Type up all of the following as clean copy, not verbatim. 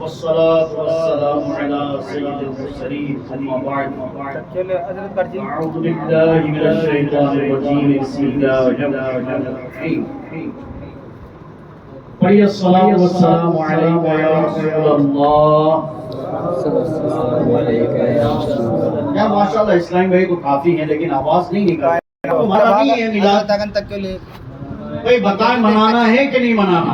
والصلاة والسلام على سيد المرسلين أما بعد أعوذ بالله من الشيطان الرجيم بسم الله الرحمن الرحيم پڑھیے الصلاة والسلام علیکہ یا رسول اللہ. یا ماشاءاللہ اسلام بھائی کو کافی ہے لیکن آواز نہیں نکال رہے. ہمارا نہیں ہے میلاد. کوئی بتائیں منانا ہے کہ نہیں منانا؟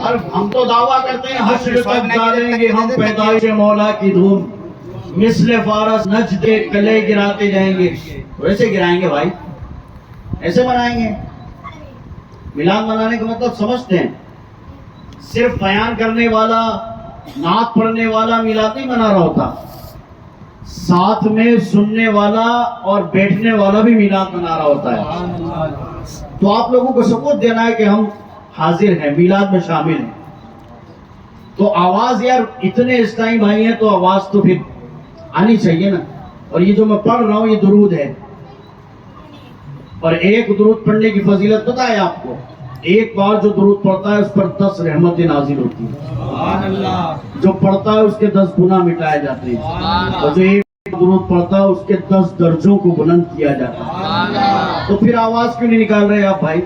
اور ہم تو دعویٰ کرتے ہیں حشر تک ڈالیں گے ہم پیدائش مولا کی دھوم، مثل فارس نجد کے کلے گراتے جائیں گے. ویسے گرائیں گے بھائی، ایسے منائیں گے؟ میلاد منانے کا مطلب سمجھتے ہیں؟ صرف بیان کرنے والا، نعت پڑھنے والا میلاد نہیں منا رہا ہوتا، ساتھ میں سننے والا اور بیٹھنے والا بھی میلاد منا رہا ہوتا ہے. تو آپ لوگوں کو ثبوت دینا ہے کہ ہم حاضر ہیں، میلاد میں شامل ہیں. تو آواز یار اتنے اسلامی بھائی ہیں تو آواز تو پھر آنی چاہیے نا. اور یہ جو میں پڑھ رہا ہوں یہ درود ہے، اور ایک درود پڑھنے کی فضیلت پتہ ہے آپ کو؟ ایک بار جو درود پڑھتا ہے اس پر 10 رحمتیں نازل ہوتی ہیں. جو پڑھتا ہے اس کے 10 گناہ مٹائے جاتے ہیں، اور جو ایک درود پڑھتا ہے اس کے 10 درجوں کو بلند کیا جاتا ہے. تو پھر آواز کیوں نہیں نکال رہے آپ بھائی؟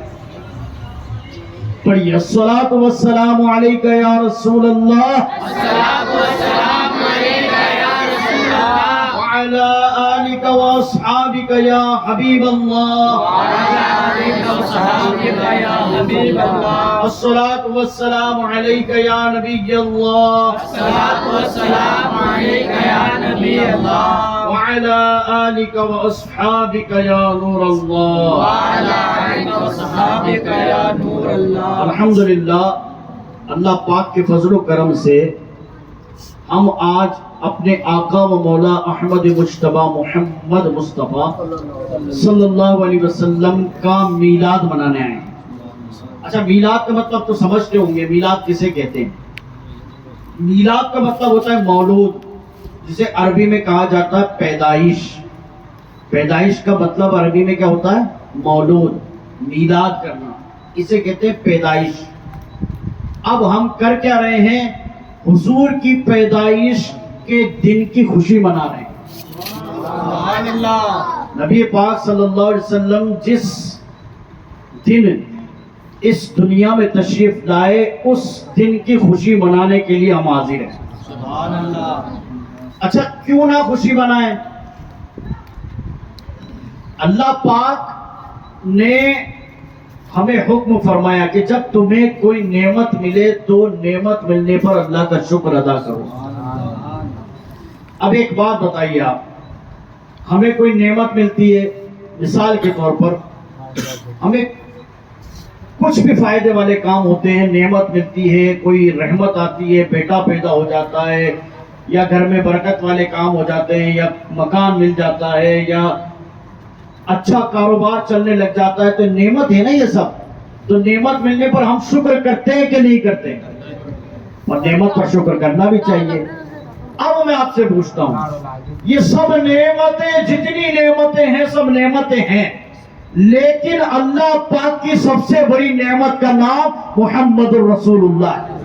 پڑھیے الصلاۃ والسلام علیکہ یا رسول اللہ، وعلی آلک واصحابک یا حبیب اللہ، الصلاۃ والسلام علیکہ یا نبی اللہ، وعلی آلک واصحابک یا نور اللہ. الحمدللہ اللہ پاک کے فضل و کرم سے ہم آج اپنے آقا و مولا احمد مجتبی محمد مصطفیٰ صلی اللہ علیہ وسلم کا میلاد منانے آئے ہیں. اچھا، میلاد کا مطلب تو سمجھتے ہوں گے. میلاد کسے کہتے ہیں؟ میلاد کا مطلب ہوتا ہے مولود، جسے عربی میں کہا جاتا ہے پیدائش. پیدائش کا مطلب عربی میں کیا ہوتا ہے؟ مولود. میلاد کرنا اسے کہتے ہیں پیدائش. اب ہم کر کیا رہے ہیں؟ حضور کی پیدائش کے دن کی خوشی منا رہے ہیں. نبی پاک صلی اللہ علیہ وسلم جس دن اس دنیا میں تشریف لائے اس دن کی خوشی منانے کے لیے ہم حاضر ہیں. اچھا، کیوں نہ خوشی منائیں؟ اللہ پاک نے ہمیں حکم فرمایا کہ جب تمہیں کوئی نعمت ملے تو نعمت ملنے پر اللہ کا شکر ادا کرو. اب ایک بات بتائیے آپ، ہمیں کوئی نعمت ملتی ہے، مثال کے طور پر ہمیں کچھ بھی فائدے والے کام ہوتے ہیں، نعمت ملتی ہے، کوئی رحمت آتی ہے، بیٹا پیدا ہو جاتا ہے، یا گھر میں برکت والے کام ہو جاتے ہیں، یا مکان مل جاتا ہے، یا اچھا کاروبار چلنے لگ جاتا ہے، تو نعمت ہے نا یہ سب. تو نعمت ملنے پر ہم شکر کرتے ہیں کہ نہیں کرتے؟ اور نعمت پر شکر کرنا بھی چاہیے. اب میں آپ سے پوچھتا ہوں، یہ سب نعمتیں، جتنی نعمتیں ہیں سب نعمتیں ہیں، لیکن اللہ پاک کی سب سے بڑی نعمت کا نام محمد الرسول اللہ ہے.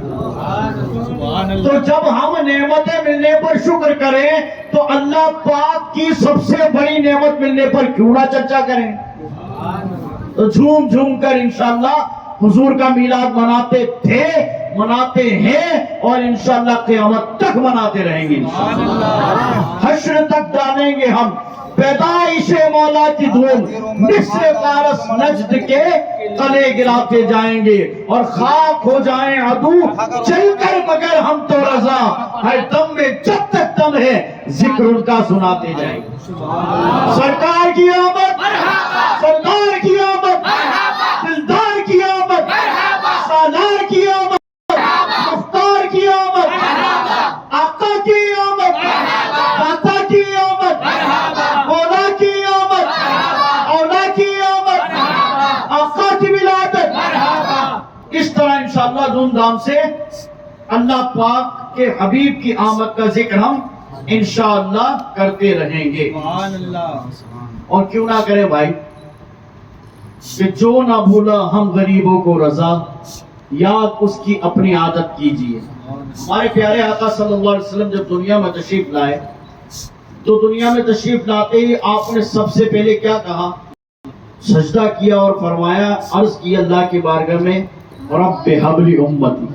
تو جب ہم نعمتیں ملنے پر شکر کریں تو اللہ پاک کی سب سے بڑی نعمت ملنے پر کیوں نہ چرچا کریں؟ تو جھوم جھوم کر انشاءاللہ حضور کا میلاد مناتے تھے، مناتے ہیں، اور انشاءاللہ قیامت تک مناتے رہیں گے. حشر تک ڈالیں گے ہم پیدائش مولا کی دھوم، مثل فارس نجد کے کلے گراتے جائیں گے، اور خاک ہو جائیں عدو چل کر مگر ہم تو رضا، ہر دم میں جب تک دم ہے ذکر ان کا سناتے جائیں گے. سرکار کی آمد، سردار کی آمد، دلدار کی آمد، سالار کی آمد، مختار کی آمد، آقا کی آمد، داتا کی آمد، مولا کی آمد، اولا کی آمد، آقا کی ولادت. اس طرح انشاءاللہ دھوم دھام سے اللہ پاک کے حبیب کی آمد کا ذکر ہم انشاءاللہ کرتے رہیں گے. اور کیوں نہ کریں بھائی، کہ جو نہ بھولا ہم غریبوں کو رضا، یاد اس کی اپنی عادت کیجیے. ہمارے پیارے آقا صلی اللہ علیہ وسلم جب دنیا میں تشریف لائے تو دنیا میں تشریف لاتے ہی آپ نے سب سے پہلے کیا کہا؟ سجدہ کیا اور فرمایا، عرض کی اللہ کی بارگاہ میں، رب ہب لی امتی،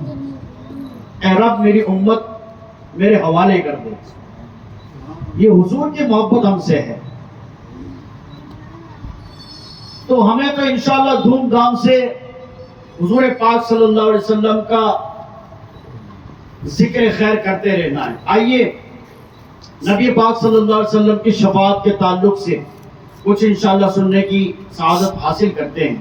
اے رب میری امت میرے حوالے کر دے۔ یہ حضور کی محبت ہم سے ہے، تو ہمیں تو انشاءاللہ دھوم دھام سے حضور پاک صلی اللہ علیہ وسلم کا ذکر خیر کرتے رہنا ہے۔ آئیے نبی پاک صلی اللہ علیہ وسلم کی شفاعت کے تعلق سے کچھ انشاءاللہ سننے کی سعادت حاصل کرتے ہیں۔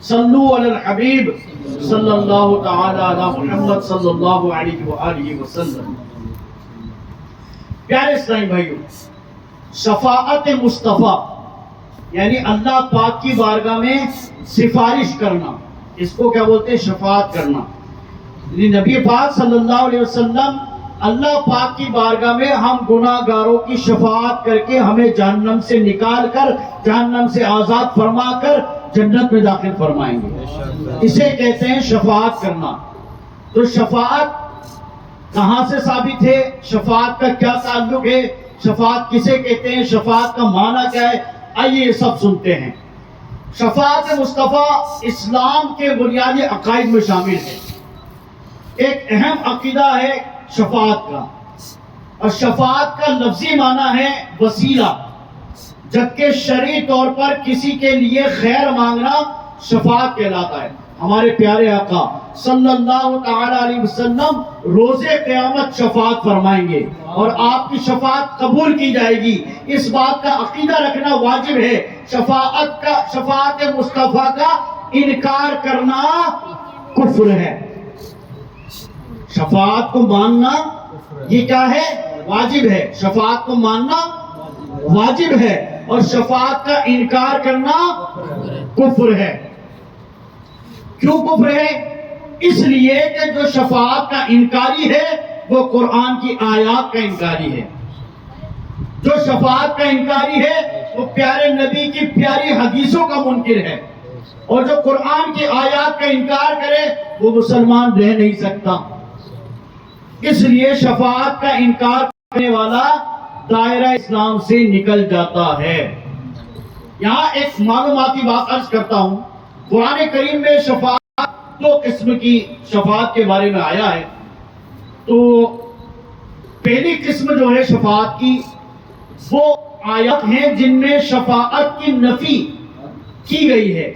صلو علی الحبیب صلی اللہ تعالی علی محمد صلی اللہ علیہ وآلہ وسلم۔ پیارے اسلامی بھائیو، شفاعت مصطفیٰ یعنی اللہ پاک کی بارگاہ میں سفارش کرنا، اس کو کیا بولتے ہیں؟ شفاعت کرنا۔ نبی پاک صلی اللہ علیہ وسلم اللہ پاک کی بارگاہ میں ہم گناہ گاروں کی شفاعت کر کے ہمیں جہنم سے نکال کر، جہنم سے آزاد فرما کر جنت میں داخل فرمائیں گے۔ اسے کہتے ہیں شفاعت کرنا۔ تو شفاعت کہاں سے ثابت ہے؟ شفاعت کا کیا تعلق ہے؟ شفاعت کسے کہتے ہیں؟ شفاعت کا معنی کیا ہے؟ آئیے یہ سب سنتے ہیں۔ شفاعت مصطفیٰ اسلام کے بنیادی عقائد میں شامل ہے۔ ایک اہم عقیدہ ہے شفاعت کا، اور شفاعت کا لفظی معنی ہے وسیلہ، جبکہ شرعی طور پر کسی کے لیے خیر مانگنا شفاعت کہلاتا ہے۔ ہمارے پیارے آقا صلی اللہ تعالی علیہ وسلم روز قیامت شفاعت فرمائیں گے اور آپ کی شفاعت قبول کی جائے گی۔ اس بات کا عقیدہ رکھنا واجب ہے۔ شفاعت مصطفیٰ کا انکار کرنا کفر ہے۔ شفاعت کو ماننا یہ کیا ہے؟ واجب ہے۔ شفاعت کو ماننا واجب ہے اور شفاعت کا انکار کرنا کفر ہے۔ کیوں کفر ہے؟ اس لیے کہ جو شفاعت کا انکاری ہے وہ قرآن کی آیات کا انکاری ہے۔ جو شفاعت کا انکاری ہے وہ پیارے نبی کی پیاری حدیثوں کا منکر ہے، اور جو قرآن کی آیات کا انکار کرے وہ مسلمان رہ نہیں سکتا۔ اس لیے شفاعت کا انکار کرنے والا دائرہ اسلام سے نکل جاتا ہے۔ یہاں ایک معلوماتی بات عرض کرتا ہوں۔ قرآن کریم میں شفاعت دو قسم کی شفاعت کے بارے میں آیا ہے۔ تو پہلی قسم جو ہے شفاعت کی، وہ آیات ہیں جن میں شفاعت کی نفی کی گئی ہے،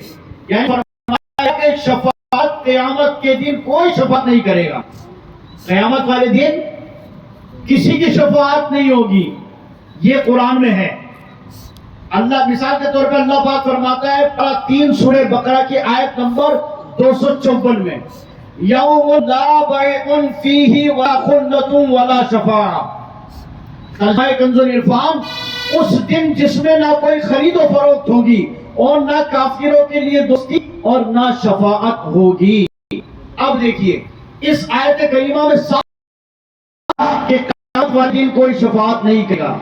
یعنی فرمایا کہ شفاعت قیامت کے دن کوئی شفاعت نہیں کرے گا، قیامت والے دن کسی کی شفاعت نہیں ہوگی، یہ قرآن میں ہے۔ اللہ مثال کے طور پر اللہ پاک فرماتا ہے 3 سورہ بقرہ کی آیت نمبر 254 میں، یوم لا بیع فیہ ولا خلۃ ولا شفاعۃ، ترجمہ کنز العرفان، اس دن جس میں نہ کوئی خرید و فروخت ہوگی اور نہ کافروں کے لیے دوستی اور نہ شفاعت ہوگی۔ اب دیکھیے اس آیت کریمہ میں صاف کہ قیامت والے دن کوئی شفاعت نہیں کرے گا۔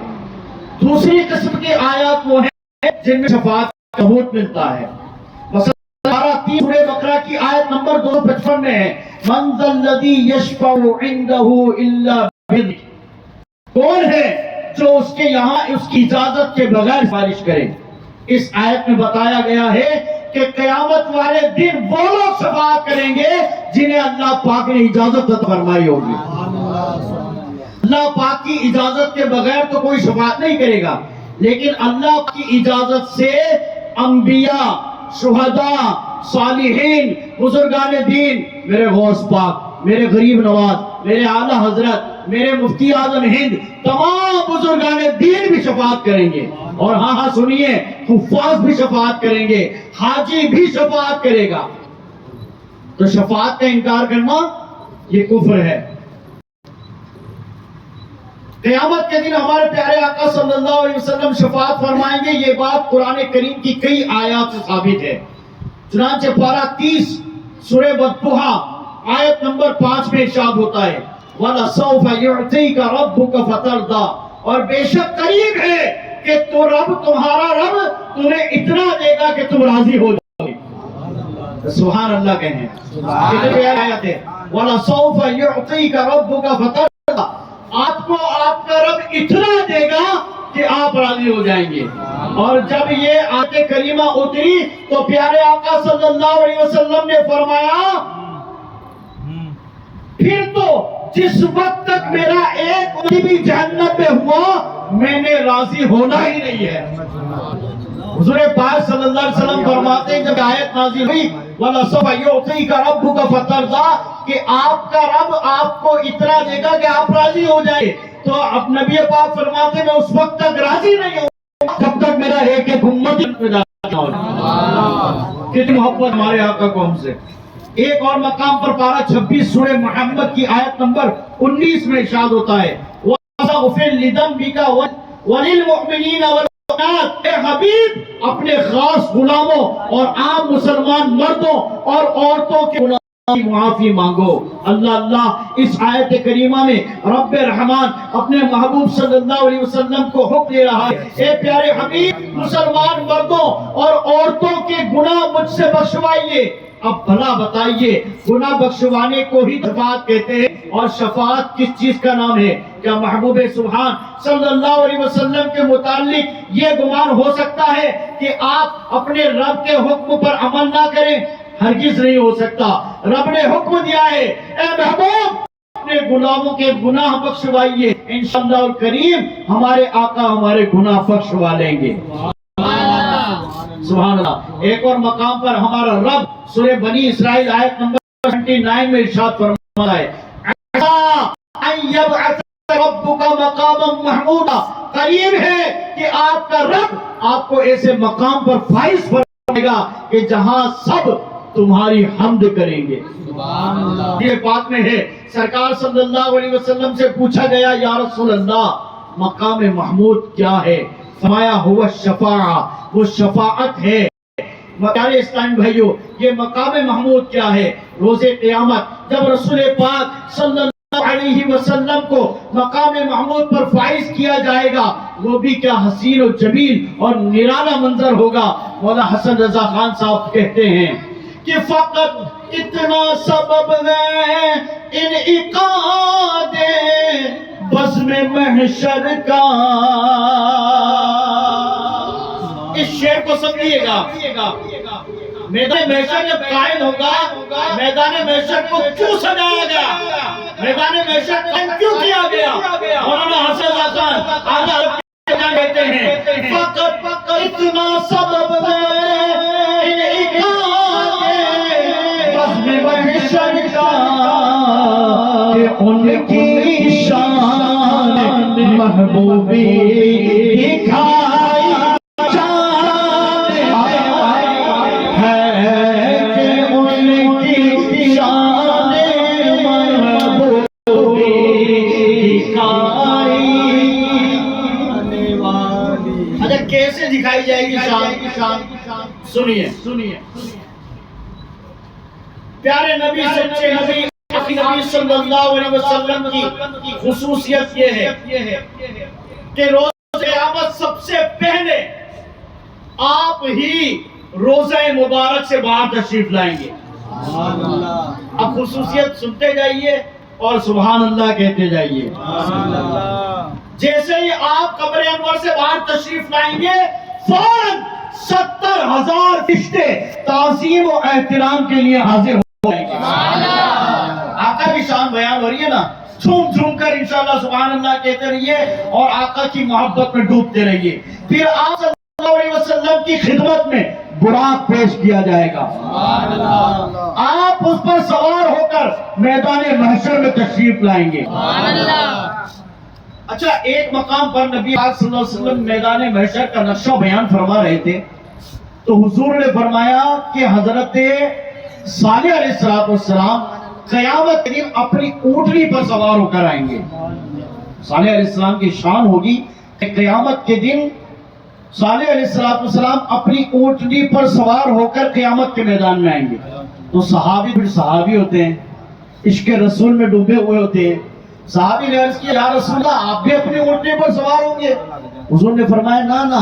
دوسری قسم کی آیات وہ ہیں جن میں شفاعت کا ثبوت ملتا ہے۔ مثلا 3 سورہ بقرہ کی آیت نمبر 255 میں ہے، من ذا الذی یشفع عندہ الا بإذنہ، کون ہے جو اس کے یہاں اس کی اجازت کے بغیر سفارش کرے۔ اس آیت میں بتایا گیا ہے کہ قیامت والے دن وہ لوگ شفاعت کریں گے جنہیں اللہ پاک نے اجازت عطا فرمائی ہوگی۔ اللہ پاک کی اجازت کے بغیر تو کوئی شفاعت نہیں کرے گا، لیکن اللہ کی اجازت سے انبیاء، شہداء، صالحین، بزرگان دین، میرے غوث پاک، میرے غریب نواز، میرے اعلیٰ حضرت، میرے مفتی اعظم ہند، تمام بزرگان دین بھی شفاعت کریں گے۔ اور ہاں سنیے، حفاظ بھی شفاعت کریں گے، حاجی بھی شفاعت کرے گا۔ تو شفاعت کا انکار کرنا یہ کفر ہے۔ قیامت کے دن ہمارے پیارے آقا صلی اللہ علیہ وسلم شفاعت فرمائیں گے، یہ بات قرآن کریم کی کئی آیات سے ثابت ہے۔ چنانچہ پارہ 30 سورہ والضحیٰ آیت نمبر 5 میں ارشاد ہوتا ہے، وَلَسَوْفَ يُعْطِيكَ رَبُّكَ فَتَرْضَىٰ، اور بے شک قریب ہے کہ تو رب، تمہارا رب تمہیں اتنا دے گا کہ تم راضی ہو جاؤ گے۔ سبحان اللہ کہیں، کتنی پیاری آیت ہے۔ وَلَسَوْفَ يُعْطِيكَ رَبُّكَ فَتَرْضَىٰ، آپ کو آپ کا رب اتنا دے گا کہ آپ راضی ہو جائیں گے۔ اور جب یہ آیت کریمہ اتری تو پیارے آقا صلی اللہ علیہ وسلم نے فرمایا پھر تو جس وقت تک میرا ایک امتی بھی جہنم میں ہوا میں نے راضی ہونا ہی نہیں ہے۔ حضور پاک صلی اللہ علیہ وسلم فرماتے ہیں جب آیت نازل ہوئی وَلَسَوْفَ يُعْطِيكَ رَبُّكَ فَتَرْضَىٰ کہ آپ کا رب آپ کو اتنا دے گا کہ آپ راضی ہو جائیں، تو اب نبی پاک فرماتے ہیں میں اس وقت تک راضی نہیں ہوں جب تک میرا ایک ایک امتی نہ ہو۔ کتنی محبت ہمارے آقا کو ہم سے۔ ایک اور مقام پر پارہ 26 سورہ محمد کی آیت نمبر 19 میں ارشاد ہوتا ہے وَأَسْتَغْفِرْ لِذَنبِكَ وَلِلْمُؤْمِنِينَ وَالْمُؤْمِنَاتِ، اے حبیب اپنے خاص غلاموں اور عام مسلمان مردوں اور عورتوں کے گناہوں کی معافی مانگو۔ اللہ اللہ اس آیت کریمہ میں رب رحمان اپنے محبوب صلی اللہ علیہ وسلم کو حکم دے رہا ہے اے پیارے حبیب مسلمان مردوں اور عورتوں کے گناہ مجھ سے بخشوائیے۔ اب بھلا بتائیے گناہ بخشوانے کو ہی شفاعت کہتے ہیں، اور شفاعت کس چیز کا نام ہے؟ کیا محبوب سبحان صلی اللہ علیہ وسلم کے متعلق یہ گمان ہو سکتا ہے کہ آپ اپنے رب کے حکم پر عمل نہ کریں؟ ہرگز نہیں ہو سکتا۔ رب نے حکم دیا ہے اے محبوب اپنے غلاموں کے گناہ بخشوائیے، انشاءاللہ الکریم ہمارے آقا ہمارے گناہ بخشوا لیں گے۔ سبحان اللہ۔ ایک اور مقام پر ہمارا رب سورہ بنی اسرائیل آیت نمبر 29 میں ارشاد فرماتا ہے ان یبعث ربک مقاما محمودا، قریب ہے کہ آپ کا رب آپ کو ایسے مقام پر فائز فرمائے گا کہ جہاں سب تمہاری حمد کریں گے۔ یہ بات میں ہے سرکار صلی اللہ علیہ وسلم سے پوچھا گیا یا رسول اللہ مقام محمود کیا ہے؟ فرمایا ہوا الشفاعہ، وہ شفاعت ہے۔ پیارے اسلامی بھائیو یہ مقام محمود کیا ہے؟ روز قیامت جب رسول پاک صلی اللہ علیہ وسلم کو مقام محمود پر فائز کیا جائے گا وہ بھی کیا حسین و جمیل اور نرالا منظر ہوگا۔ مولانا حسن رضا خان صاحب کہتے ہیں کہ فقط اتنا سبب ہے انعقاد بزم محشر کا۔ اس شعر کو سمجھیے گا، میدان محشر جب قائم ہوگا میدان محشر کو کیوں سجایا گیا، میدان محشر قائم کیوں کیا گیا؟ مولانا حسن رضا خان آدھا کہتے ہیں فقط اتنا سبب ہے محشر کا کہ ان کی شان محبوبی دکھائی جانے ہے کہ ان کی شان محبوبی دکھائی جانے والی۔ اچھا کیسے دکھائی جائے گی شان؟ سنیے پیارے نبی سچے نبی نبی صلی اللہ علیہ وسلم کی خصوصیت یہ ہے کہ روز قیامت سب سے پہلے آپ ہی روزہ مبارک سے باہر تشریف لائیں گے۔ اب خصوصیت سنتے جائیے اور سبحان اللہ کہتے جائیے۔ جیسے ہی آپ قبر انور سے باہر تشریف لائیں گے فوراً 70,000 فرشتے تعظیم و احترام کے لیے حاضر ہو جائیں گے۔ آقا کی شان بیان ہو رہی ہے نا، جھوم کر انشاءاللہ سبحان اللہ کہتے رہیے اور آقا کی محبت میں ڈوبتے رہیے۔ پھر آپ صلی اللہ علیہ وسلم کی خدمت میں براق پیش کیا جائے گا، آپ اس پر سوار ہو کر میدان محشر میں تشریف لائیں گے۔ اچھا ایک مقام پر نبی پاک صلی اللہ علیہ وسلم میدان محشر کا نقشہ بیان فرما رہے تھے تو حضور نے فرمایا کہ حضرت صالح علیہ السلام قیامت کے دن اپنی اونٹنی پر سوار ہو کر آئیں گے۔ صالح علیہ السلام کی شان ہوگی کہ قیامت کے دن صالح علیہ السلام اپنی اونٹنی پر سوار ہو کر قیامت کے میدان میں آئیں گے۔ تو صحابی پھر صحابی ہوتے ہیں، عشق رسول میں ڈوبے ہوئے ہوتے ہیں۔ صحابی نے عرض کیا یا رسول اللہ آپ بھی اپنی اونٹنی پر سوار ہوں گے؟ حضور نے فرمایا نا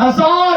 1000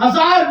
1000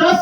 10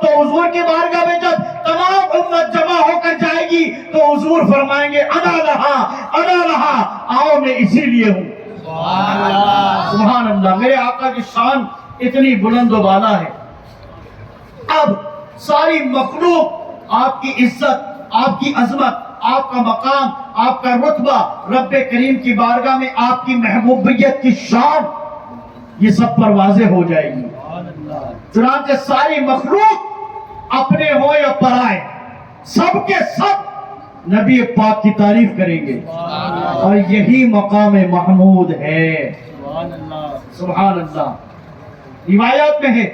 تو حضور کی بارگاہ میں جب تمام امت جمع ہو کر جائے گی تو حضور فرمائیں گے انا لہا، آؤ میں اسی لیے ہوں۔ سبحان اللہ، میرے آقا کی شان اتنی بلند و بالا ہے۔ اب ساری مخلوق آپ کی عزت، آپ کی عظمت، آپ کا مقام، آپ کا رتبہ، رب کریم کی بارگاہ میں آپ کی محبوبیت کی شان، یہ سب پر واضح ہو جائے گی۔ چنانچہ ساری مخلوق اپنے ہو یا پرائے، سب کے سب نبی پاک کی تعریف کریں گے، اور یہی مقام محمود ہے۔ سبحان اللہ۔ روایات میں ہے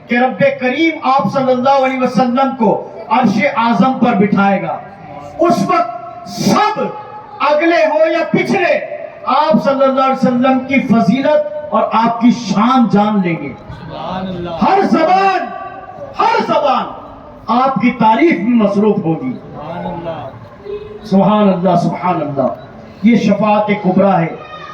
کہ رب کریم آپ صلی اللہ علیہ وسلم کو عرش اعظم پر بٹھائے گا۔ اس وقت سب اگلے ہو یا پچھلے آپ صلی اللہ علیہ وسلم کی فضیلت اور آپ کی شان جان لیں گے۔ ہر زبان آپ کی تعریف میں مصروف ہوگی۔ سبحان اللہ، سبحان اللہ۔ یہ شفاعت کبریٰ ہے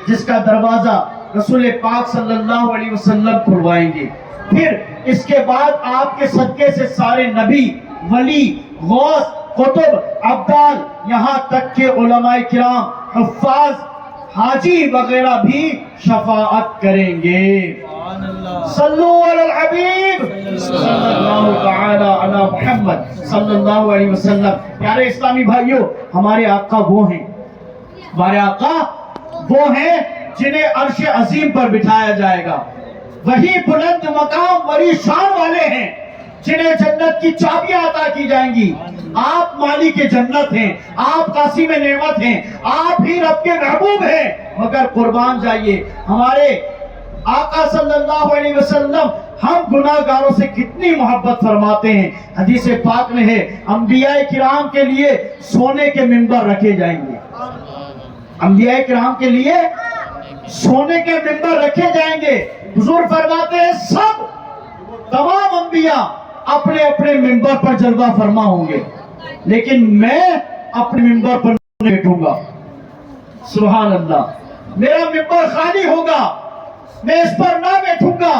جس کا دروازہ رسول پاک صلی اللہ علیہ وسلم کھلوائیں گے۔ پھر اس کے بعد آپ کے صدقے سے سارے نبی، ولی، غوث، قطب، عبدال، یہاں تک کہ علماء کرام، حفاظ، حاجی وغیرہ بھی شفاعت کریں گے۔ صلو علی الحبیب صلی اللہ تعالی علی محمد صلی اللہ علیہ وسلم۔ پیارے اسلامی بھائیوں، ہمارے آقا وہ ہیں، جنہیں عرش عظیم پر بٹھایا جائے گا۔ وہی بلند مقام، ولی شان والے ہیں جنہیں جنت کی چابیاں عطا کی جائیں گی۔ آپ مالک جنت ہیں، آپ قاسم نعمت ہیں، آپ ہی رب کے محبوب ہیں، مگر قربان جائیے، ہمارے آقا صلی اللہ علیہ وسلم ہم گناہگاروں سے کتنی محبت فرماتے ہیں۔ حدیث پاک میں ہے انبیاء کرام کے لیے سونے کے منبر رکھے جائیں گے۔ انبیاء کرام کے لیے سونے کے منبر رکھے جائیں گے۔ حضور فرماتے ہیں سب تمام انبیاء اپنے اپنے منبر پر جلوہ فرما ہوں گے، لیکن میں اپنے منبر پر نہیں بیٹھوں گا۔ سبحان اللہ، میرا منبر خالی ہوگا، میں اس پر نہ بیٹھوں گا۔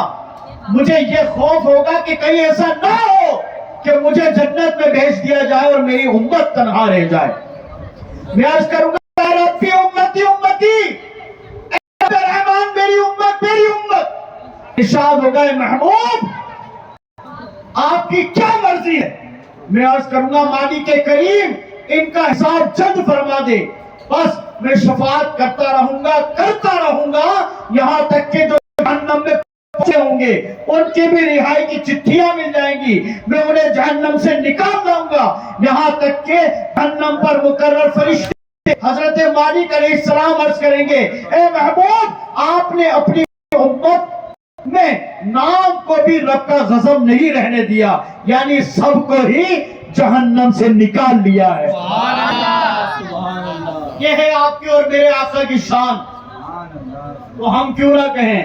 مجھے یہ خوف ہوگا کہ کہیں ایسا نہ ہو کہ مجھے جنت میں بھیج دیا جائے اور میری امت تنہا رہ جائے۔ میں عرض کروں گا ربی امتی امتی، اے رب رحمان میری امت میری امت۔ ارشاد ہوگا اے محبوب آپ کی کیا مرضی ہے؟ میں عرض کروں گا مالک کریم ان کا حساب جلد فرما دے، بس میں شفاعت کرتا رہوں گا یہاں تک کہ جو جہنم میں پہنچے ہوں گے ان کی بھی رہائی کی چٹھیاں مل جائیں گی۔ میں انہیں جہنم سے نکال دوں گا یہاں تک کہ جہنم پر مقرر فرشتے حضرت مالک علیہ السلام عرض کریں گے اے محبوب آپ نے اپنی امت میں نام کو بھی رب کا غضب نہیں رہنے دیا، یعنی سب کو ہی جہنم سے نکال لیا ہے۔ یہ ہے آپ کی اور میرے آقا کی شان، تو ہم کیوں نہ کہیں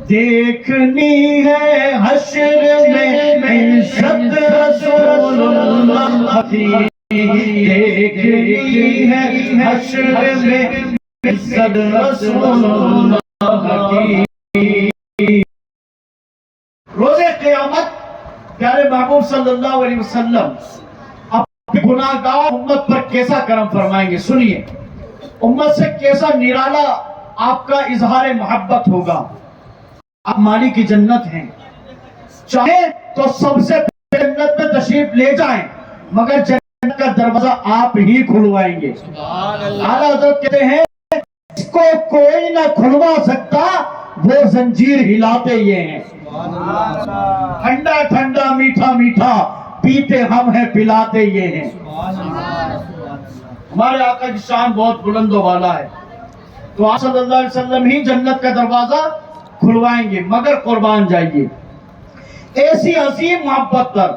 دیکھنی ہے حشر میں عزت رسول اللہ کی، دیکھنی ہے حشر میں عزت رسول اللہ کی۔ روز قیامت پیارے محبوب صلی اللہ علیہ وسلم اپنی گناہگار امت پر کیسا کرم فرمائیں گے، سنیے، امت سے کیسا نرالا آپ کا اظہار محبت ہوگا۔ آپ مالک کی جنت ہیں، چاہے تو سب سے پہلے جنت میں تشریف لے جائیں، مگر جنت کا دروازہ آپ ہی کھلوائیں گے۔ اعلیٰ حضرت کہتے ہیں اس کو کوئی نہ کھلوا سکتا، وہ زنجیر ہلاتے یہ ہیں۔ ٹھنڈا ٹھنڈا میٹھا میٹھا پیتے ہم ہیں پلاتے یہ ہیں۔ ہمارے آقا کی شان بہت بلند و بالا ہے، تو آپ صلی اللہ علیہ وسلم ہی جنت کا دروازہ کھلوائیں گے، مگر قربان جائیے ایسی عظیم محبت پر،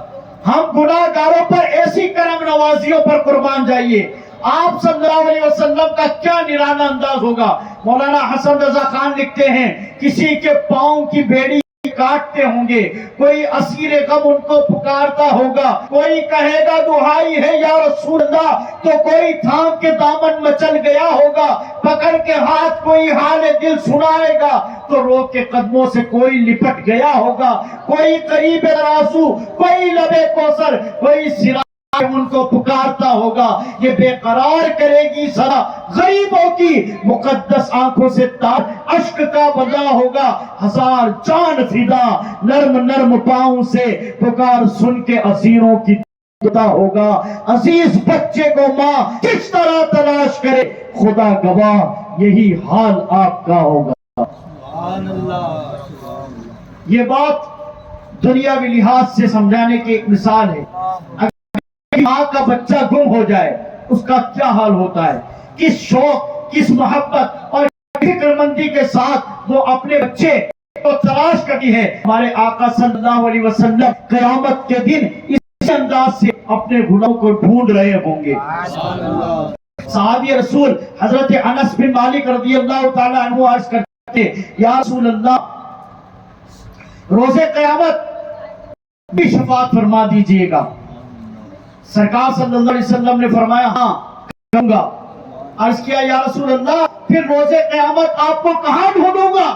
ہم گناہ گاروں پر ایسی کرم نوازیوں پر قربان جائیے۔ آپ صلی اللہ علیہ وسلم کا کیا نرالا انداز ہوگا۔ مولانا حسن رضا خان لکھتے ہیں کسی کے پاؤں کی بیڑی کاٹتے ہوں گے، کوئی اسیر غم ان کو پکارتا ہوگا، کوئی کہے گا دہائی ہے یا رسول اللہ، تو کوئی تھام کے دامن مچل گیا ہوگا، پکڑ کے ہاتھ کوئی حال دل سنائے گا، تو رو کے قدموں سے کوئی لپٹ گیا ہوگا، کوئی قریب راسو، کوئی لبے کوثر، کوئی سرا ان کو پکارتا ہوگا۔ یہ بے قرار کرے گی سرا غریبوں کی مقدس آنکھوں سے تار اشک کا بدا ہوگا، ہزار جان فدا نرم نرم پاؤں سے پکار سن کے اسیروں کی پتا ہوگا۔ عزیز بچے کو ماں کس طرح تلاش کرے، خدا گواہ یہی حال آپ کا ہوگا۔ سبحان اللہ۔ یہ بات دنیاوی لحاظ سے سمجھانے کی ایک مثال ہے۔ ماں کا بچہ گم ہو جائے اس کا کیا حال ہوتا ہے، کس شوق، کس محبت اور فکر مندی کے ساتھ وہ اپنے بچے کو تلاش کرتی ہے۔ ہمارے آقا صلی اللہ علیہ وسلم قیامت کے دن اس انداز سے اپنے گناہوں کو ڈھونڈ رہے ہوں گے۔ صحابی رسول حضرت انس بن مالک رضی اللہ تعالی عنہ عرض کرتے، یا رسول اللہ روز قیامت بھی شفاعت فرما دیجئے گا۔ سرکار صلی اللہ علیہ وسلم نے فرمایا ہاں کروں گا۔ عرض کیا یا رسول اللہ پھر روز قیامت آپ کو کہاں ڈھونڈوں گا؟